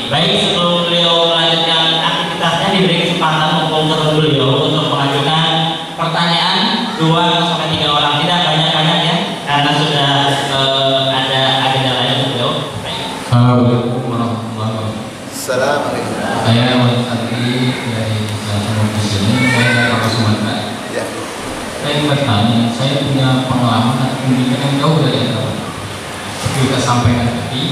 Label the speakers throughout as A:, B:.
A: Baik, sebelum beliau melanjutkan aktivitasnya, diberi kesempatan untuk beliau untuk mengajukan pertanyaan 2-3 orang, tidak banyak-banyak ya, karena sudah ada agenda lain untuk beliau.
B: Assalamualaikum warahmatullahi wabarakatuh.
C: Assalamualaikum.
B: Saya Wali Santri dari Jalan Muslim. Saya dari Kota Sumatera.
C: Ya.
B: Saya ingin bertanya, saya punya pengalaman atau pendidikan yang jauh dari agama. Seperti kita sampaikan tadi,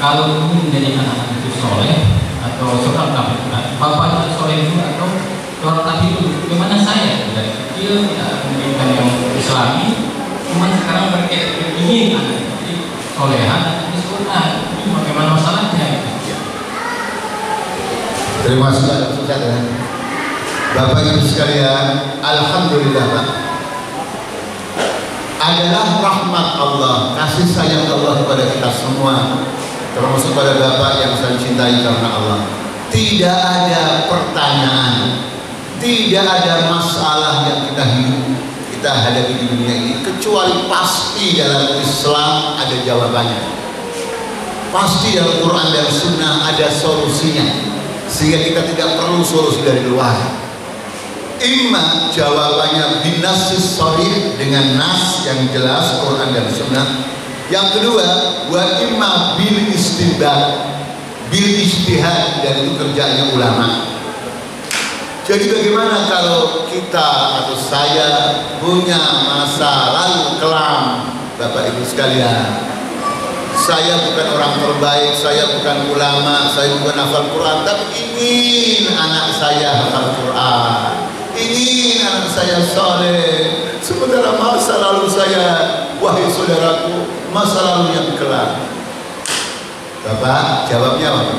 B: kalau ingin menjadi anak itu soleh atau seorang kafir, bapak itu soleh itu atau seorang kafir itu, bagaimana saya dari kecil ya pendidikan yang Islami, cuma sekarang ingin anak itu solehan atau surga, ini bagaimana masalahnya?
C: Terima kasih atas pertanyaan. Bapak Ibu sekalian, alhamdulillah Pak. Adalah rahmat Allah, kasih sayang Allah kepada kita semua, termasuk pada Bapak yang saya cintai karena Allah. Tidak ada pertanyaan, tidak ada masalah yang kita hadapi di dunia ini kecuali pasti dalam Islam ada jawabannya. Pasti dalam Quran dan Sunnah ada solusinya, sehingga kita tidak perlu solusi dari luar. Imma jawabannya binasis sahih, dengan nas yang jelas Quran dan Sunnah. Yang kedua, wa imma bil istinbat, bil ijtihad, dan itu kerjanya ulama. Jadi bagaimana kalau kita atau saya punya masa lalu kelam, Bapak Ibu sekalian? Saya bukan orang terbaik, saya bukan ulama, saya bukan hafal Quran, tapi ingin anak saya hafal Quran, ingin anak saya soleh. Sementara masa lalu saya, wahai saudaraku, masa lalu yang kelam. Bapak jawabnya apa?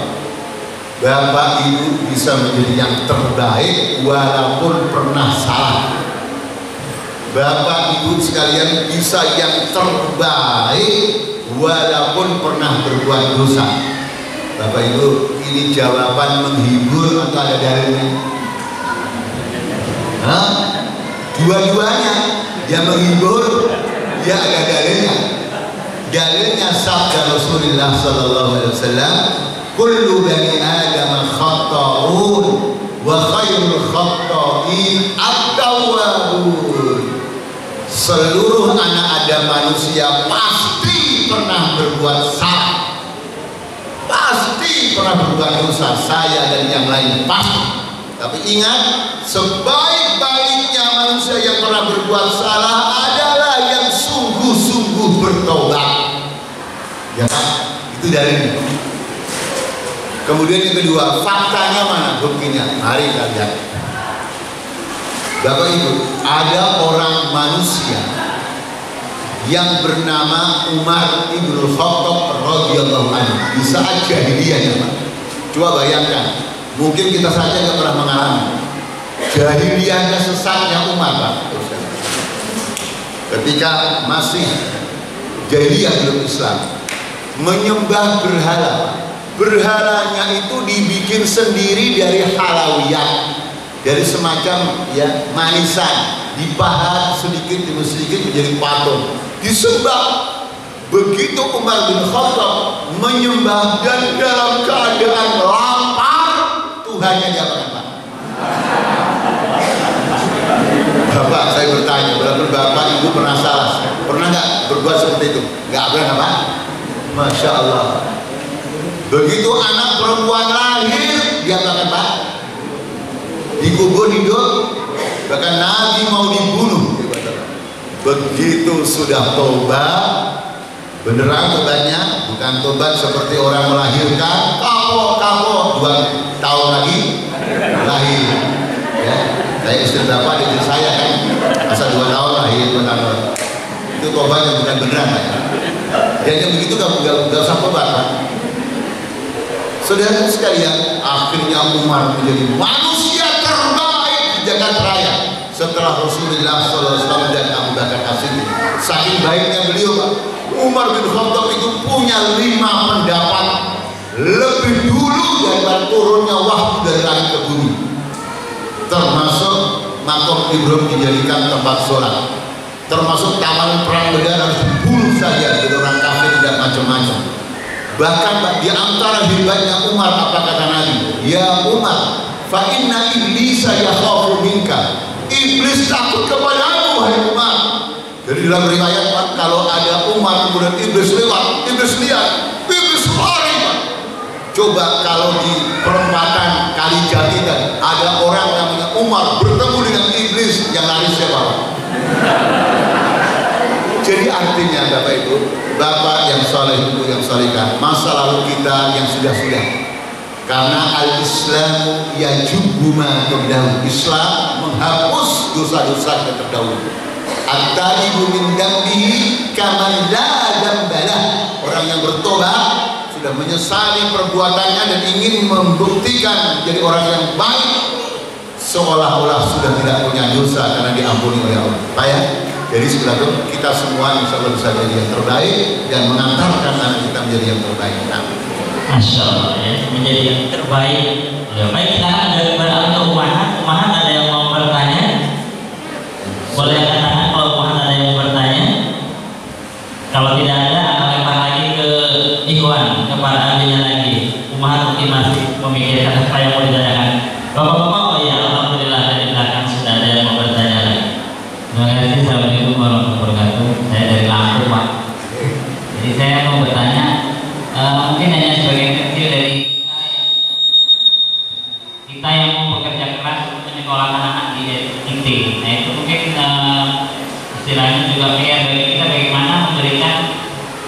C: Bapak Ibu bisa menjadi yang terbaik walaupun pernah salah. Bapak Ibu sekalian bisa yang terbaik walaupun pernah berbuat dosa. Bapak Ibu, ini jawaban menghibur atau ada dalilnya? Dua-duanya, dia menghibur, dia ada dalilnya. Dalilnya sabda Rasulullah sallallahu alaihi wasallam, kullu bani adam khata'un wa khairul khata'in at-tawwabun. Seluruh anak Adam manusia pasti pernah berbuat salah, pasti pernah berbuat dosa, saya dan yang lain pasti. Tapi ingat, sebaik-baiknya manusia yang pernah berbuat salah adalah yang sungguh-sungguh bertobat. Ya kan? Itu dalilnya. Kemudian yang kedua, faktanya mana? Buktinya. Mari kita lihat. Bapak Ibu, ada orang manusia yang bernama Umar ibn Khattab radhiyallahu anhu di saat jahiliyah. Coba bayangkan, mungkin kita saja nggak pernah mengalami jahiliyahnya sesatnya Umar, Pak. Ketika masih jahiliyah belum Islam, menyembah berhala. Berhalanya itu dibikin sendiri dari halawiyat, dari semacam ya manisan, dipahat sedikit demi sedikit menjadi patung, disembah. Begitu Umar bin Khattab menyembah dan dalam keadaan lapar, Tuhannya diapakan, Pak? Bapak, saya bertanya, berarti Bapak Ibu pernah salah? Pernah nggak berbuat seperti itu? Nggak pernah, Pak? Masya Allah. Begitu anak perempuan lahir, diapakan, Pak? Dikubur hidup, bahkan Nabi mau dibunuh. Begitu sudah tobat, beneran tobatnya, bukan tobat seperti orang melahirkan, kapok 2 tahun lagi lahir. Ya, kayak istri Bapak di istri saya kan, masa 2 tahun lahir, 2 tahun. Itu tobat yang bukan beneran, Pak. Dan yang begitu gak usah tobat, Pak. Saudara sekalian, akhirnya Umar menjadi manusia terbaik di jagat raya setelah Rasulullah SAW dan Abu Bakar As-Siddiq. Saking baiknya beliau, Pak. Umar bin Khattab itu punya turunnya 5 pendapat lebih dulu daripada turunnya wahyu dari langit ke bumi, termasuk makam Ibrahim dijadikan tempat sholat, termasuk taman perang Badar harus dibunuh saja jadi orang kafir, tidak macam-macam. Bahkan di antara hebatnya Umar, apa kata Nabi? Ya Umar, fa inna iblisa yakhafu minka, iblis takut kepadamu wahai Umar. Jadi dalam riwayat Pak, kalau ada Umar kemudian iblis lewat, iblis lihat, iblis lari Pak. Coba kalau di perempatan Kalijati kan ada orang namanya Umar bertemu dengan iblis, yang lari siapa Pak? Jadi artinya Bapak Ibu, Bapak yang soleh, Ibu yang solehah, masa lalu kita yang sudah-sudah, karena al-Islamu yajubbu ma qablahu, Islam menghapus dosa-dosa yang terdahulu. At-taibu min dambihi kaman la dambalah, orang yang bertobat sudah menyesali perbuatannya dan ingin membuktikan jadi orang yang baik, seolah-olah sudah tidak punya dosa karena diampuni oleh Allah. Pak ya? Jadi sebelah itu kita semua insya Allah bisa jadi yang terbaik dan mengantarkan anak kita menjadi yang terbaik.
A: Masya Allah ya, menjadi yang terbaik. Ya, baik, sekarang ada untuk Umahat ada yang mau bertanya? Boleh angkat tangan kalau Umahat ada yang bertanya. Kalau tidak ada, akan lempar lagi ke Ikhwan, ke para ahlinya lagi. Umahat mungkin masih memikirkan apa yang mau ditanyakan. Bapak-bapak, oh ya, alhamdulillah dari belakang sudah ada yang mau bertanya lagi. Terima kasih. Assalamualaikum warahmatullahi wabarakatuh. Saya dari Lampung Pak. Jadi saya mau bertanya, mungkin hanya sebagian kecil dari kita yang mau bekerja keras untuk menyekolahkan anak di STT. Nah itu mungkin istilahnya juga PR bagi kita bagaimana memberikan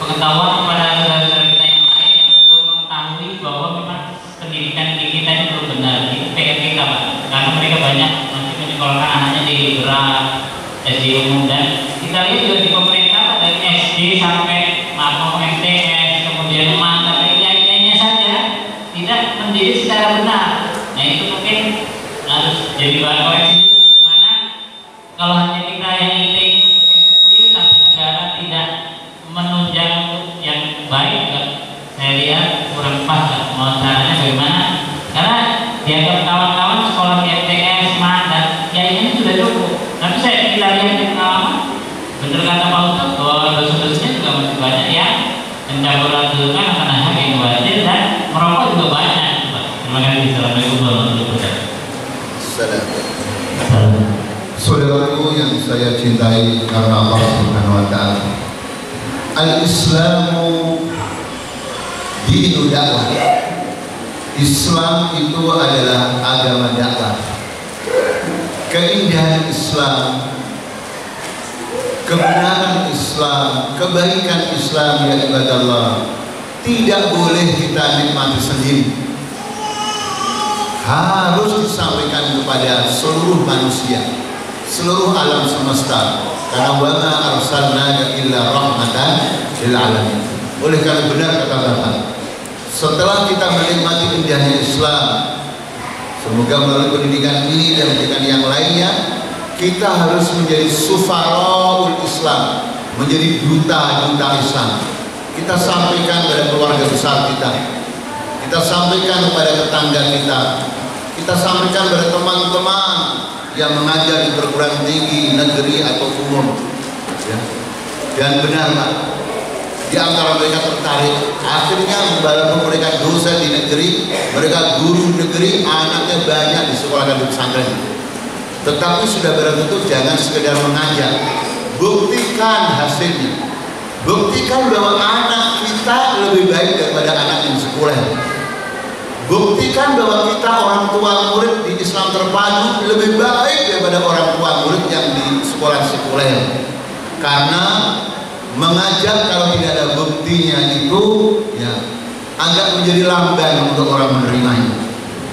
A: pengetahuan kepada saudara-saudara kita yang lain yang belum mengetahui bahwa memang pendidikan di kita ini belum benar. Itu PR kita Pak, karena mereka banyak masih menyekolahkan anaknya di berat SD umum, dan kita lihat juga di pemerintah dari SD sampai MTS, kemudian mantap lainnya saja tidak mendidik secara benar. Nah itu mungkin harus jadi bahan koreksi. Mana kalau hanya kita yang ingin kecil tapi negara tidak menunjang untuk yang baik, saya lihat kurang pas. Mau caranya bagaimana? Karena dianggap kawan-kawan sekolah di MTS, dan ya ini sudah cukup. Tapi saya kita lihat di pengalaman, benar kata Pak Ustadz bahwa dosa-dosanya juga masih banyak yang mencampur-adukan antara hak yang wajar dan merokok juga banyak. Terima kasih. Assalamualaikum warahmatullahi wabarakatuh.
C: Saudaraku yang saya cintai karena Allah Subhanahu wa taala, al-Islamu dinu dakwah. Islam itu adalah agama dakwah. Keindahan Islam, kebenaran Islam, kebaikan Islam ya ibadallah, tidak boleh kita nikmati sendiri, harus disampaikan kepada seluruh manusia, seluruh alam semesta, karena wa ma arsalnaka illa rahmatan lil alamin. Oleh karena benar kata Bapak, setelah kita menikmati indahnya Islam, semoga melalui pendidikan ini dan pendidikan yang lainnya, kita harus menjadi sufaraul Islam, menjadi duta-duta Islam. Kita sampaikan pada keluarga besar kita, kita sampaikan kepada tetangga kita sampaikan pada teman-teman yang mengajar di perguruan tinggi, negeri atau umum. Ya. Dan benar Pak, di antara mereka tertarik, akhirnya walaupun mereka dosen di negeri, mereka guru negeri, anaknya banyak di sekolah dan di pesantren. Tetapi sudah barang tentu jangan sekedar mengajar, buktikan hasilnya, buktikan bahwa anak kita lebih baik daripada anak yang sekolah, buktikan bahwa kita orang tua murid di Islam terpadu lebih baik daripada orang tua murid yang di sekolah-sekolah. Karena mengajar kalau tidak ada buktinya itu ya agak menjadi lamban untuk orang menerimanya.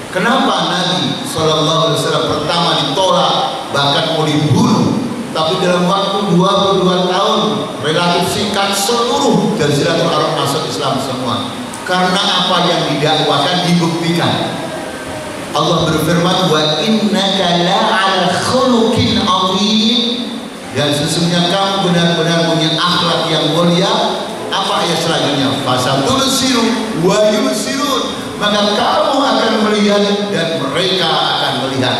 C: Kenapa Nabi SAW pertama ditolak, bahkan mau dibunuh, tapi dalam waktu 22 tahun relatif singkat seluruh Jaziratul Arab masuk Islam semua? Karena apa yang didakwakan dibuktikan. Allah berfirman, wa innaka la'ala khuluqin 'azim, dan sesungguhnya kamu benar-benar punya akhlak yang mulia, Apa ayat selanjutnya? Fasatubsiru wa yubsirun. Maka kamu akan melihat dan mereka akan melihat.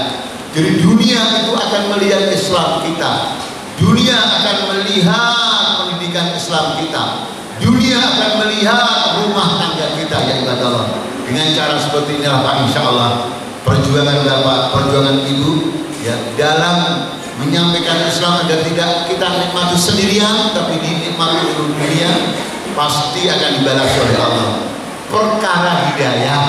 C: Jadi dunia itu akan melihat Islam kita. Dunia akan melihat pendidikan Islam kita. Dunia akan melihat rumah tangga kita yang Allah. Dengan cara seperti inilah Pak, insya Allah perjuangan Bapak, perjuangan Ibu ya dalam menyampaikan Islam agar tidak kita nikmati sendirian, tapi dinikmati seluruh dunia, pasti akan dibalas oleh Allah. Perkara hidayah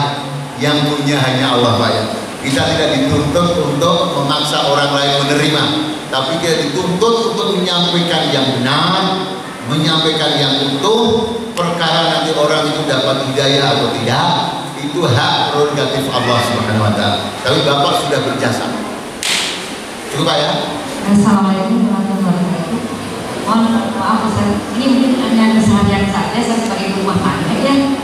C: yang punya hanya Allah Pak ya. Kita tidak dituntut untuk memaksa orang lain menerima, tapi kita dituntut untuk menyampaikan yang benar, menyampaikan yang utuh. Perkara nanti orang itu dapat hidayah atau tidak, itu hak prerogatif Allah Subhanahu wa Ta'ala. Tapi Bapak sudah berjasa. Cukup Pak ya?
D: Assalamualaikum warahmatullahi wabarakatuh. Mohon maaf Ustaz, ini mungkin hanya keseharian saja. Saya sebagai ibu rumah tangga yang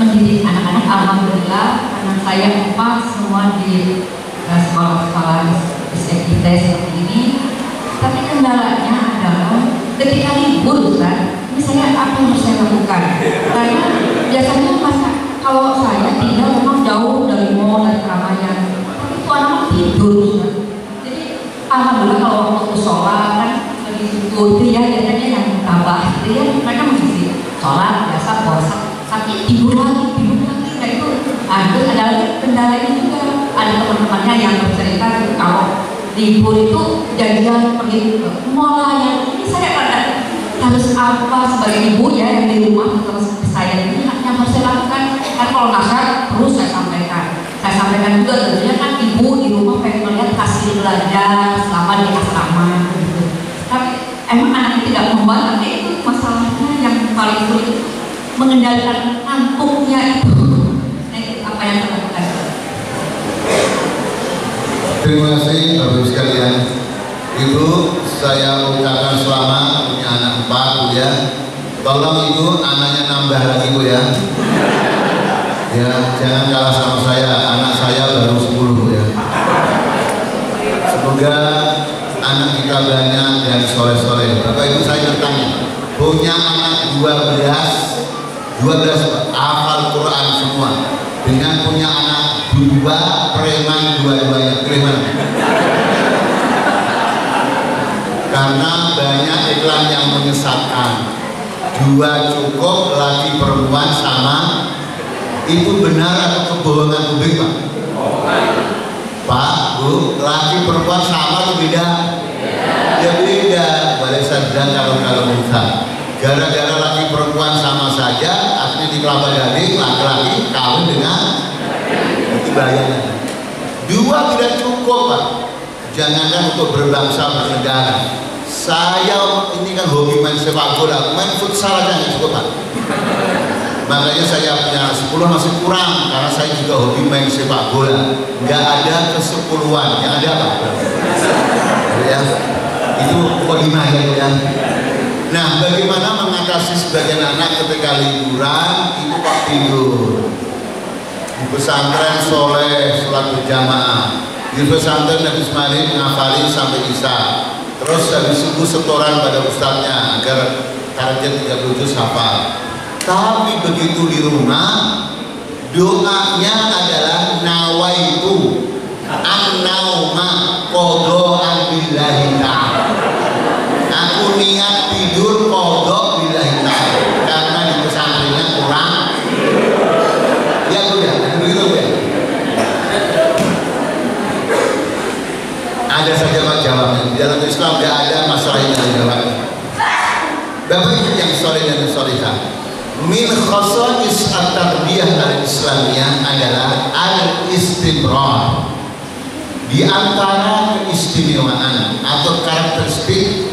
D: mendidik anak-anak. Alhamdulillah anak saya 4 semua di sekolah-sekolah SMT seperti ini. Tapi kendalanya adalah ketika libur Ustaz, ini saya apa yang harus saya lakukan? Karena biasanya kalau saya tinggal memang jauh dari mall dan keramaian, tapi itu anak tidur Ustaz. Jadi alhamdulillah kalau waktu sholat kan di situ itu ya biasanya yang tambah gitu ya, mereka mengisi sholat biasa puasa, tapi tidur lagi. Nah itu ada lagi kendala ini juga. Ada teman-temannya yang bercerita gitu, kalau libur itu janjian pergi ke mall yang ini saya harus apa sebagai ibu ya yang di rumah terus saya ini yang harus saya lakukan. Kan kalau nggak terus saya sampaikan juga tentunya kan ibu di rumah pengen melihat hasil belajar selama di asrama gitu. Tapi emang anaknya tidak membantu, itu masalahnya yang paling sulit mengendalikan ngantuknya itu. Nah itu apa yang saya lakukan?
C: Terima kasih Bapak sekalian. Ibu, saya ucapkan selamat punya anak 4 ya. Tolong Ibu anaknya nambah lagi Bu ya. Ya, jangan kalah sama saya. Anak saya baru 10 ya. Semoga anak kita banyak dan soleh-soleh. Bapak Ibu saya bertanya, punya anak 12 hafal Quran semua, dengan punya anak 2 preman dua-duanya, preman. Karena banyak iklan yang menyesatkan. 2 cukup, laki perempuan sama. Itu benar atau kebohongan publik Pak? Pak, Bu, laki perempuan sama atau beda? Ya beda. Boleh saja kalau bisa. Gara-gara laki perempuan sama saja, akhirnya di kelapa gading laki-laki kawin dengan itu bahayanya. 2 tidak cukup Pak. Jangankan untuk berbangsa bernegara. Saya ini kan hobi main sepak bola, main futsal aja nggak cukup Pak. Makanya saya punya 10 masih kurang, karena saya juga hobi main sepak bola. Nggak ada ke-10-an, yang ada Pak. Ya, itu kelima ya. Nah, bagaimana mengatasi sebagian anak ketika liburan itu Pak tidur. Di pesantren soleh, sholat berjamaah. Di pesantren Nabi Ismail ngafalin sampai Isya. Terus habis subuh setoran pada ustadznya agar target 30 juz hafal. Tapi begitu di rumah, doanya adalah nawaitu an-nauma qada'an billahi ta'ala. Aku niat tidur qada' billahi ta'ala. Karena di pesantrennya kurang. Ya udah, begitu ya. Ada saja Pak jawabnya. Di dalam Islam tidak ada masalah yang dijawabnya. Bapak Ibu yang soleh dan solehah, min khasa'is at-tarbiyah al-islamiyah adalah al-istimrar. Di antara keistimewaan atau karakteristik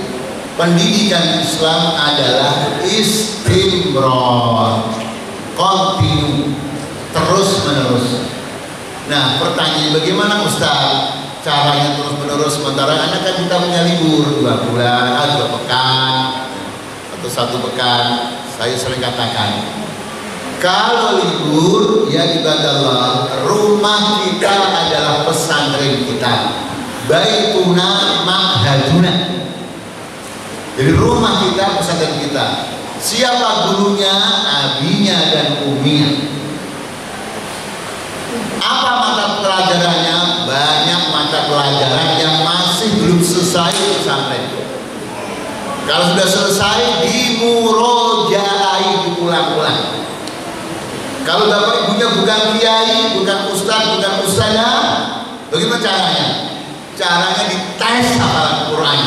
C: pendidikan Islam adalah istimrar, kontinu, terus menerus. Nah, pertanyaan bagaimana Ustaz caranya terus menerus sementara anak kan kita punya libur 2 bulan, 2 pekan atau 1 pekan. Saya sering katakan, kalau libur ya ibadallah, rumah kita adalah pesantren kita, baituna ma'haduna. Jadi rumah kita pesantren kita. Siapa gurunya? Abinya dan uminya. Apa mata pelajarannya? Banyak mata pelajaran yang masih belum selesai di pesantren. Kalau sudah selesai, dimurojaai, diulang-ulang. Kalau bapak ibunya bukan kiai, bukan ustaz, bukan ustazah, bagaimana caranya? Caranya dites hafalan Quran.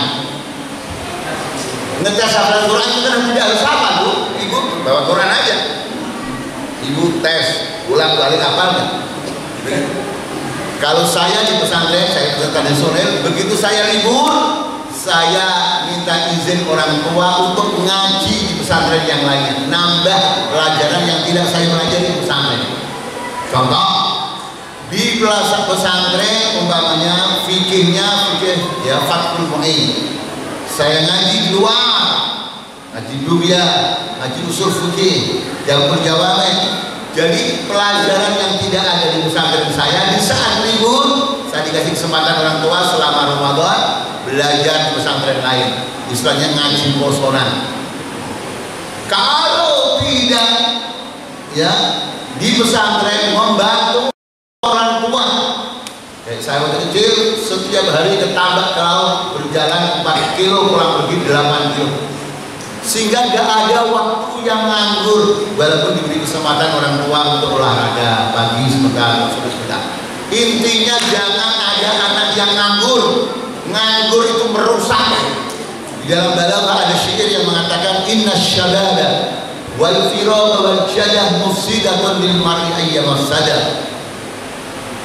C: Ngetes hafalan Quran itu kan tidak harus hafal, Bu. Ibu bawa Quran aja. Ibu tes, ulang balik hafalnya. Kalau saya di pesantren, saya pesantren tradisional, begitu saya libur, saya minta izin orang tua untuk mengaji di pesantren yang lainnya, nambah pelajaran yang tidak saya pelajari di pesantren. Contoh, di plaza pesantren umpamanya fikihnya fikih ya Fathul Mu'in, saya ngaji di luar, ngaji dunia, ngaji usul fikih, Jamul Jawami. Jadi pelajaran yang tidak ada di pesantren saya, di saat libur saya dikasih kesempatan orang tua selama Ramadan belajar di pesantren lain, istilahnya ngaji posonan. Kalau tidak ya di pesantren membantu orang tua, kayak saya waktu kecil setiap hari ke Tambak kalau berjalan 4 kilo pulang pergi 8 kilo, sehingga gak ada waktu yang nganggur walaupun diberi kesempatan orang tua untuk olahraga pagi sebentar, sore sebentar. Intinya jangan ada anak yang nganggur. Nganggur itu merusak. Di dalam balaghah ada syair yang mengatakan inna syababa wal firagha wal jadah mufsidatun lil mar'i ayyamafsada.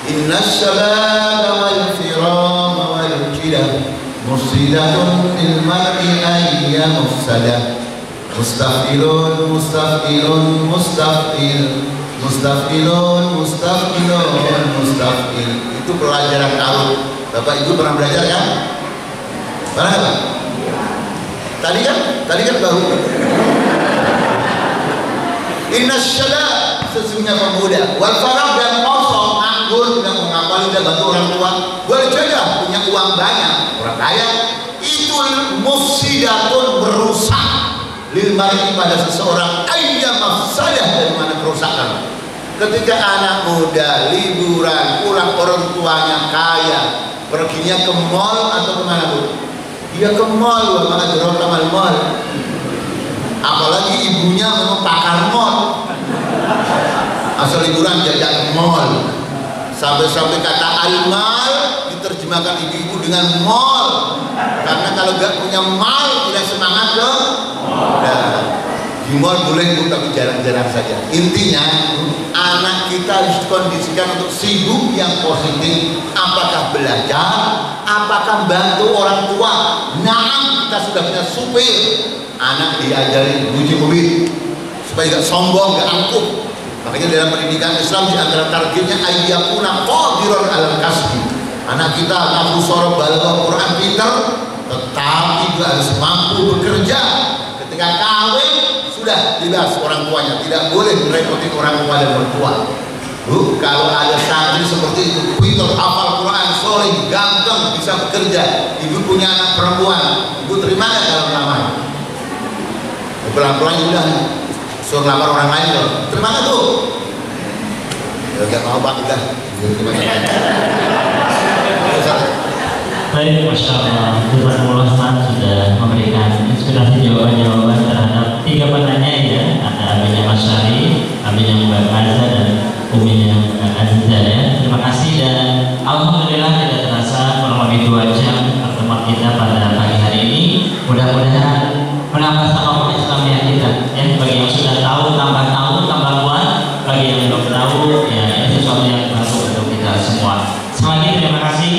C: Inna syababa wal firagha wal jadah mufsidatun lil mar'i ayyamafsada. Mustafilun mustafilun mustafil mustafilun mustafilun mustafil. Itu pelajaran tahun. Bapak Ibu pernah belajar kan? Pernah Pak? Tadi kan baru. Inna syala, sesungguhnya pemuda, wal farag dan kosong, anggur dan mengapali dan bantu orang tua, boleh jadah punya uang banyak, orang kaya, itu mufsidatun merusak lil mar'i pada seseorang ayya mafsadah, dari mana kerusakan. Ketika anak muda liburan pulang orang tuanya kaya, perginya ke mall atau kemana Bu? Dia ke mall, maka terutama mall. Apalagi ibunya memang pakar mall, asal liburan jajak ke mall. Sampai-sampai kata al-mal diterjemahkan ibu-ibu dengan mall, karena kalau gak punya mal tidak semangat ke di mall boleh Bu, tapi jarang-jarang saja. Intinya anak kita harus kondisikan untuk sibuk yang positif. Apakah belajar, apakah bantu orang tua. Nah, kita sudah punya supir, anak diajari uji mobil supaya gak sombong, gak angkuh. Makanya dalam pendidikan Islam di antara targetnya ayyakuna qadiran alal kasbi. Anak kita mampu sorok balaghah Quran pinter, tetapi juga harus mampu bekerja. Ketika kawin sudah jelas orang tuanya, tidak boleh merepoti orang tua dan mertua. Bu, kalau ada santri seperti itu, pintar hafal Quran, soleh, ganteng, bisa bekerja, ibu punya anak perempuan, ibu terima nggak kalau melamar? Pelan-pelan udah suruh lamar orang lain loh, terima nggak tuh? Ya nggak mau Pak, udah.
A: Baik, Masya Allah, Jazakumullah Ustaz sudah memberikan inspirasi jawaban-jawaban terhadap 3 penanya ya. Ada abinya Mas Syari, abinya Mbak Azza, dan uminya Mbak Azza ya. Terima kasih dan alhamdulillah tidak terasa kurang lebih 2 jam pertemuan kita pada pagi hari ini. Mudah-mudahan menambah sama Islamiyah kita ya. Bagi yang sudah tahu tambah kuat, bagi yang belum tahu ya ini sesuatu yang baru untuk kita semua. Sekali lagi terima kasih.